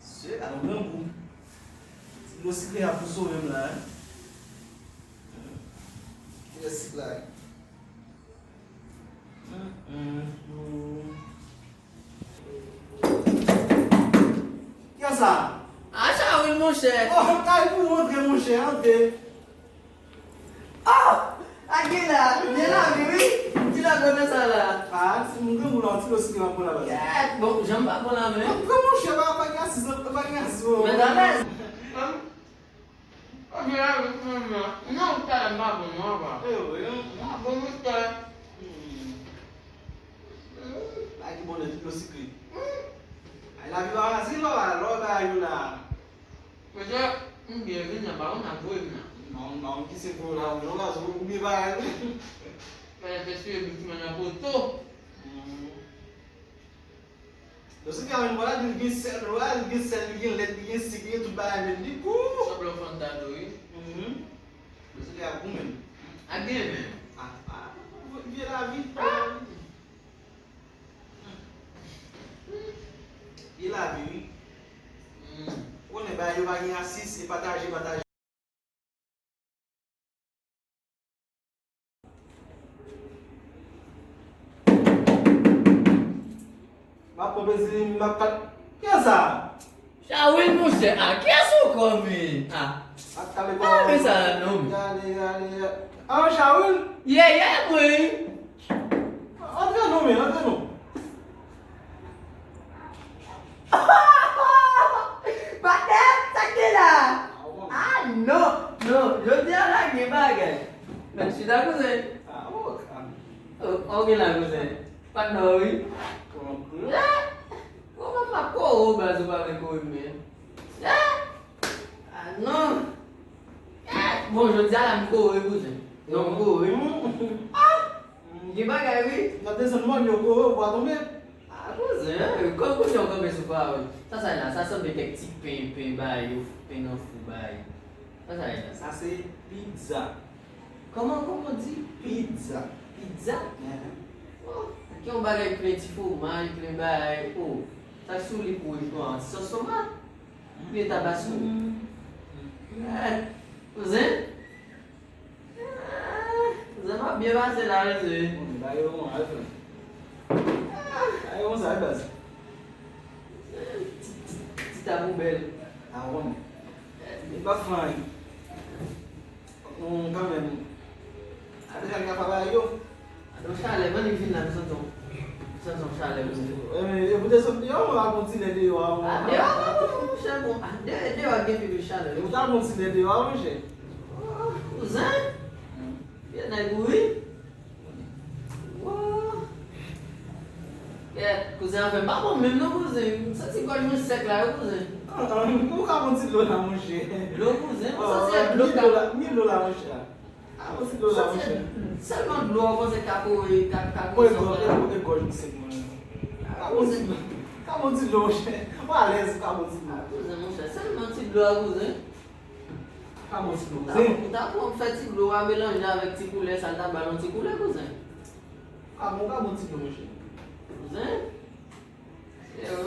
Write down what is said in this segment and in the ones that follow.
C'est un grand goût. Le cycle a poussé même là. Le cycle là. Qu'est-ce ça? Ah, ça oui, mon cher. Oh, t'as pour montrer mon cher, entrez. Ah, aquí là, viens là, oui. Tu la connais ça là? Ah, c'est mon grand goût là, tu le cycle là pour la base. Bon, j'aime pas pour la main. Comment je vais pas gagner 6 ans, pas gagner 6 ans? Mais dans l'aise. Não está má nova. Ah, vamos estar. Ai, que bonito, le cycle. Ai, la vie va passer, là, là, là. Mas é dia que não vai na rua, Não, não, que se for lá, não lá, só me vai. mas a pessoa que me na foto. Você quer ir embora de 27, lá, de 27, de 26, tu vai me dizer, Sobre o fantasma aí. Você quer algum mesmo? Aqui mesmo. Vou virar a vida. E lá, viu? Quando é vai, eu vou ganhar 6 e partager. Ma pobrezinha, ma cal... Que é essa? Ça oui, mon cher. Ah, qui est ce commis? Ah. Ah, mais ça, non. Ah, Shaul? Yeah, oui. Entra não. Patek, ça qui est là? Ah, non. Je dis à la qui bague. Mais je suis d'accord, c'est. Ah, ok. Ok, là, c'est. Pas de oui. Comment ma co bah c'est pas avec mais. Ah non. Bon, je dis à la co vous. Non, co oui. Ah. Qui bague oui. Nós descemos no meu vou tomar. Ah, vous comme vous comme c'est pas oui. Ça là, ça semble des petits pain bail, pain non fou bail. Ça là. Ça c'est pizza. Comment on dit Pizza. pizza? Oh, aqui é um bagulho que de fromage, que vai, oh, tá suli por hoje, sauce tomate, e tabasco. Você? Você não bebe mais lá, você. Daí eu acho. Aí eu sabe base. Tá bom, belo. Ah, bom. Ba fã. Caminho. Ada kan ka pa yo. Então, chale, mano, enfim, lá, Santo chale. Eu vou descer eu lá com cine de eu. Ah, deu, chamo. Deu alguém que me chale. Eu tá com cine de eu, hoje. Você? Viens na gouille. Wow. Cousin, fait pas bon même non cousin. Ça c'est quoi je me sec là cousin. Como ka com cine lá, hoje? L'eau cousin, ça c'est l'eau $1000, $1000 hoje. Ah, você do lá hoje. Seulement de l'eau você capo e capo. Foi eu gosto de ser mano. Acabou de hoje. O Alex acabou de hoje. Cousin mon cher, seulement de l'eau cousin. Acabou de hoje. Tá bom, fait de l'eau à mélanger avec petit poulet, ça t'a ballon petit poulet cousin. Acabou de hoje. Cousin? Eu.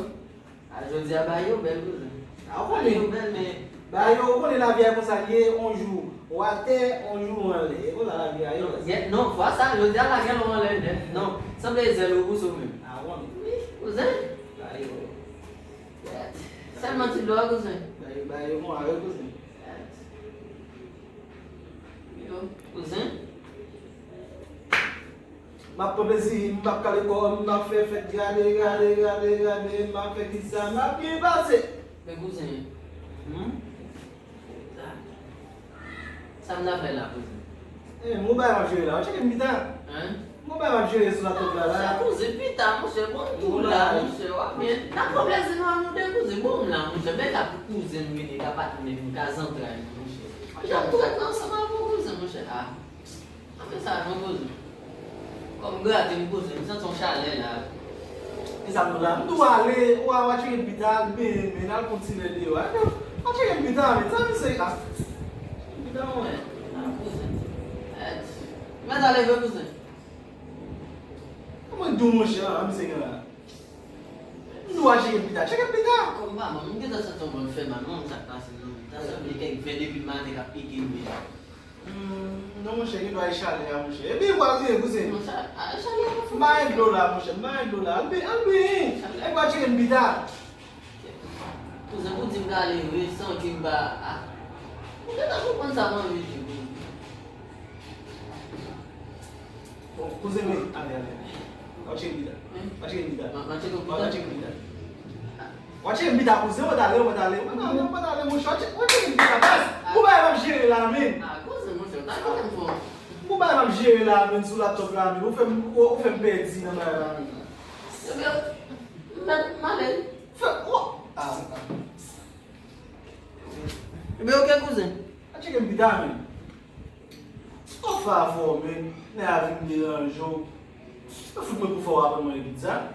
Ah, je dis à Bayo belle cousin. Ah, Bayo belle mais bah yo, on est la vie comme ça, on joue. On a terre, on joue en l'air. On a la vie ailleurs. non, vois ça, je dis à la gueule on l'aide. Non, ça me dit le goût sur même. Ah, ouais. Oui, cousin. Bah yo. Seulement tu dois cousin. Bah yo, moi, avec cousin. Cousin. Ma pobrezinha, ma calicó, ma fait regarder, ma fait qui ça, ma bien passé. Mais cousin. Ça me l'a fait là, cousin. Mon bail va jouer là, je sais que mi-temps. Hein? Mon bail va jouer sur la tête là. Ça cousin, putain, mon cher, bon tout là, mon cher. Bien. La problème c'est nous deux cousin, bon là, mon cher. Mais la cousin, mais il n'y a pas de même cas central, mon cher. J'ai tout ensemble avec mon cousin, mon cher. Ah, mais ça, mon cousin. Comme gars, t'es mon cousin, ça son chalet là. Exato lá. Não vale, o acho que evitar bem, não continua de eu. Acho que evitar, sabe sei lá. Então é. Mas a leva você. Como do moche, não sei lá. Não acho que evitar, acho que evitar. Como vamos, não quer essa tão bom feio, mas não tá passando. Tá sabendo que vende que manda que pique mesmo. Não moche, que não é chale, a moche. É bem quase você. Não sabe? Ah, já leva. Mais $, moche, mais $. Albi. É que acho que evitar. Por exemplo, o time da Leroy, são que vai. Por que tá com quantos anos de Cozinha, ali. Acho que evitar. Acho que evitar. Mas chegou por Acho que evitar. Acho que evitar, cozinha, mas dá moche. Acho que evitar, mas como é que vai lá, mim? Ah, coisa muito, tá com fome. Como é que vai lá, mim, sur laptop lá, mim? O fem pedi na lá, mim. Malé. Ah, Meu que é cozinha? acho que evitar, mim. Por favor, mim, não é a vida de um jogo. Eu fui para falar para uma pizza.